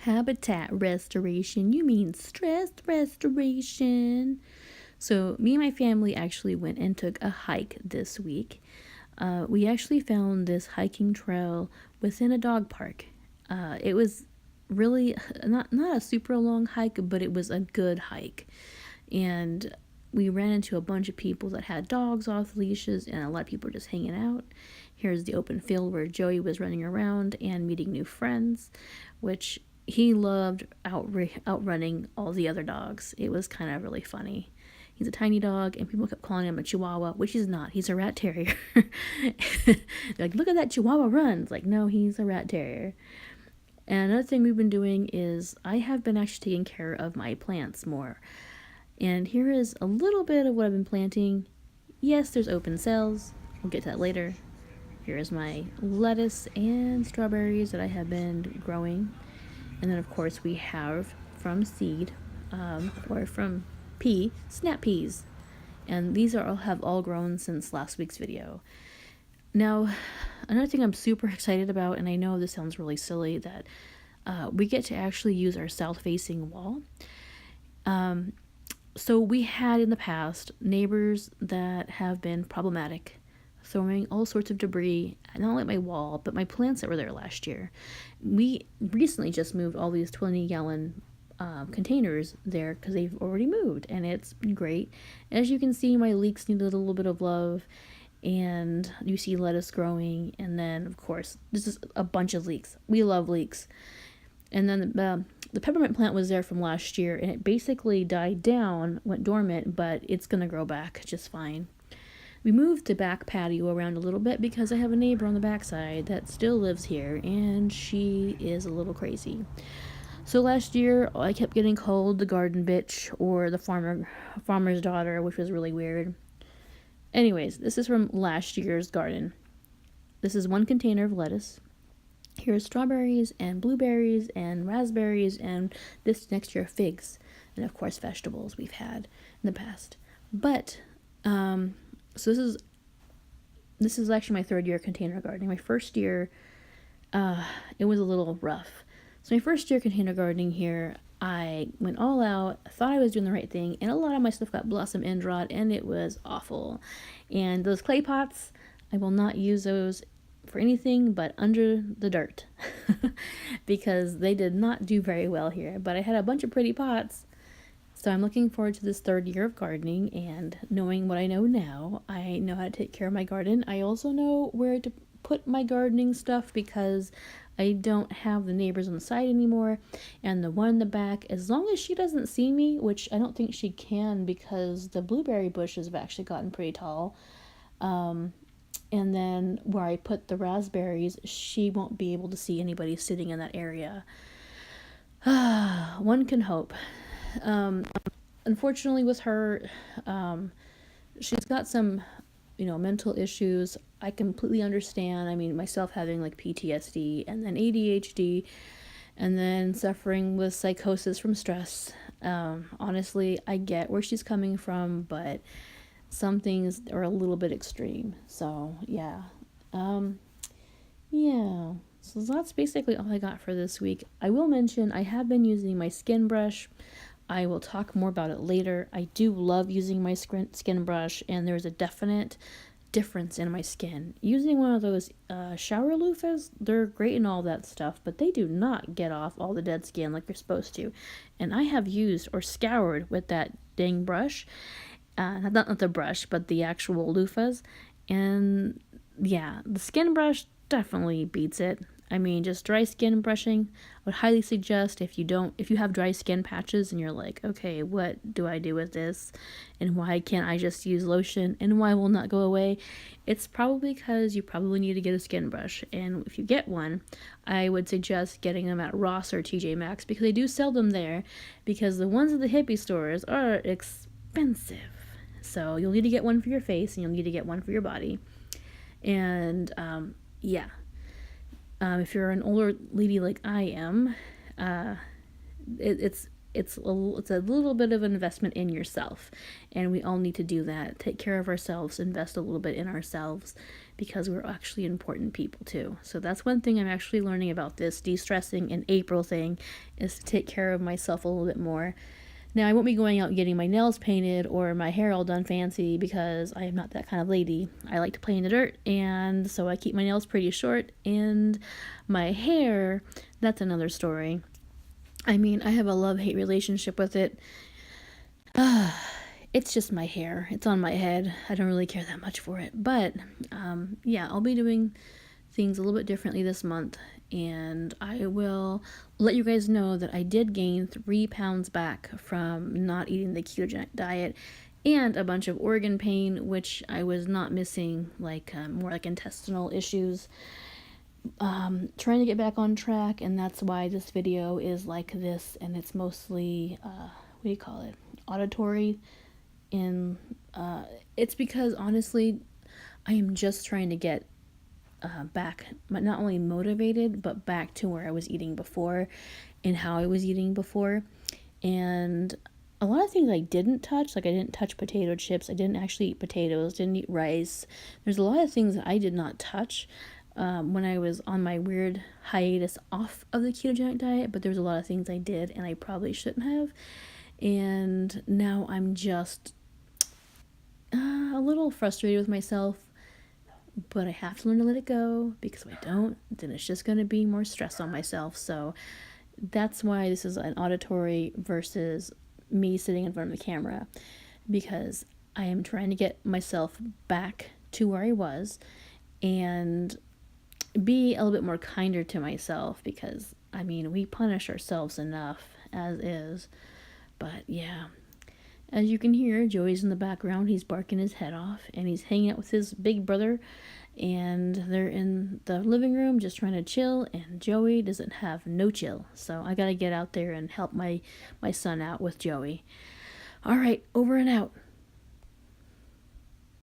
Habitat restoration. You mean stress restoration. So me and my family actually went and took a hike this week. We actually found this hiking trail within a dog park. It was really not a super long hike, but it was a good hike. And we ran into a bunch of people that had dogs off leashes, and a lot of people were just hanging out. Here's the open field where Joey was running around and meeting new friends, which he loved outrunning all the other dogs. It was kind of really funny. He's a tiny dog, and people kept calling him a Chihuahua, which he's not. He's a rat terrier. They're like, look at that Chihuahua run. It's like, no, he's a rat terrier. And another thing we've been doing is I have been actually taking care of my plants more. And here is a little bit of what I've been planting. Yes, there's open cells. We'll get to that later. Here is my lettuce and strawberries that I have been growing. And then, of course, we have from seed, or from pea, snap peas. And these have all grown since last week's video. Now, another thing I'm super excited about, and I know this sounds really silly, that we get to actually use our south-facing wall. So we had in the past neighbors that have been problematic, throwing all sorts of debris, not only at my wall, but my plants that were there last year. We recently just moved all these 20-gallon containers there because they've already moved, and it's been great. As you can see, my leeks need a little bit of love, and you see lettuce growing, and then, of course, this is a bunch of leeks. We love leeks. And then the peppermint plant was there from last year, and it basically died down, went dormant, but it's going to grow back just fine. We moved the back patio around a little bit because I have a neighbor on the backside that still lives here, and she is a little crazy. So last year, I kept getting called the garden bitch or the farmer's daughter, which was really weird. Anyways, this is from last year's garden. This is one container of lettuce. Here's strawberries and blueberries and raspberries, and this next year figs, and of course vegetables we've had in the past. But so this is actually my third year container gardening. My first year, it was a little rough. So my first year container gardening here, I went all out, thought I was doing the right thing, and a lot of my stuff got blossom end rot, and it was awful. And those clay pots, I will not use those for anything but under the dirt because they did not do very well here. But I had a bunch of pretty pots, so I'm looking forward to this third year of gardening, and knowing what I know now, I know how to take care of my garden. I also know where to put my gardening stuff because I don't have the neighbors on the side anymore, and the one in the back, as long as she doesn't see me, which I don't think she can because the blueberry bushes have actually gotten pretty tall, and then where I put the raspberries, she won't be able to see anybody sitting in that area. One can hope. Unfortunately with her, she's got some, mental issues. I completely understand. I mean, myself having like PTSD and then ADHD and then suffering with psychosis from stress. Honestly, I get where she's coming from, but some things are a little bit extreme. So, yeah. Yeah. So that's basically all I got for this week. I will mention I have been using my skin brush. I will talk more about it later. I do love using my skin brush, and there's a definite difference in my skin. Using one of those shower loofahs, they're great and all that stuff, but they do not get off all the dead skin like you're supposed to. And I have used or scoured with that dang brush, not the brush, but the actual loofahs, and yeah, the skin brush definitely beats it. I mean, just dry skin brushing, I would highly suggest if you have dry skin patches and you're like, okay, what do I do with this? And why can't I just use lotion? And why will not go away? It's probably because you probably need to get a skin brush. And if you get one, I would suggest getting them at Ross or TJ Maxx because they do sell them there, because the ones at the hippie stores are expensive. So you'll need to get one for your face and you'll need to get one for your body. And yeah. If you're an older lady like I am, it's it's a little bit of an investment in yourself, and we all need to do that. Take care of ourselves, invest a little bit in ourselves, because we're actually important people too. So that's one thing I'm actually learning about this de-stressing in April thing, is to take care of myself a little bit more. Now, I won't be going out and getting my nails painted or my hair all done fancy, because I am not that kind of lady. I like to play in the dirt, and so I keep my nails pretty short. And my hair, that's another story. I mean, I have a love-hate relationship with it. It's just my hair. It's on my head. I don't really care that much for it. But, yeah, I'll be doing things a little bit differently this month, and I will let you guys know that I did gain 3 pounds back from not eating the ketogenic diet, and a bunch of organ pain, which I was not missing, like more like intestinal issues. Trying to get back on track, and that's why this video is like this, and it's mostly what do you call it, auditory. And it's because honestly I am just trying to get back, not only motivated, but back to where I was eating before and how I was eating before. And a lot of things I didn't touch, like I didn't touch potato chips, I didn't actually eat potatoes, didn't eat rice. There's a lot of things that I did not touch when I was on my weird hiatus off of the ketogenic diet, but there's a lot of things I did and I probably shouldn't have. And now I'm just a little frustrated with myself, but I have to learn to let it go, because if I don't, then it's just going to be more stress on myself. So that's why this is an auditory versus me sitting in front of the camera, because I am trying to get myself back to where I was and be a little bit more kinder to myself, because I mean, we punish ourselves enough as is. But yeah, as you can hear, Joey's in the background. He's barking his head off, and he's hanging out with his big brother, and they're in the living room just trying to chill, and Joey doesn't have no chill. So I gotta get out there and help my son out with Joey. All right, over and out.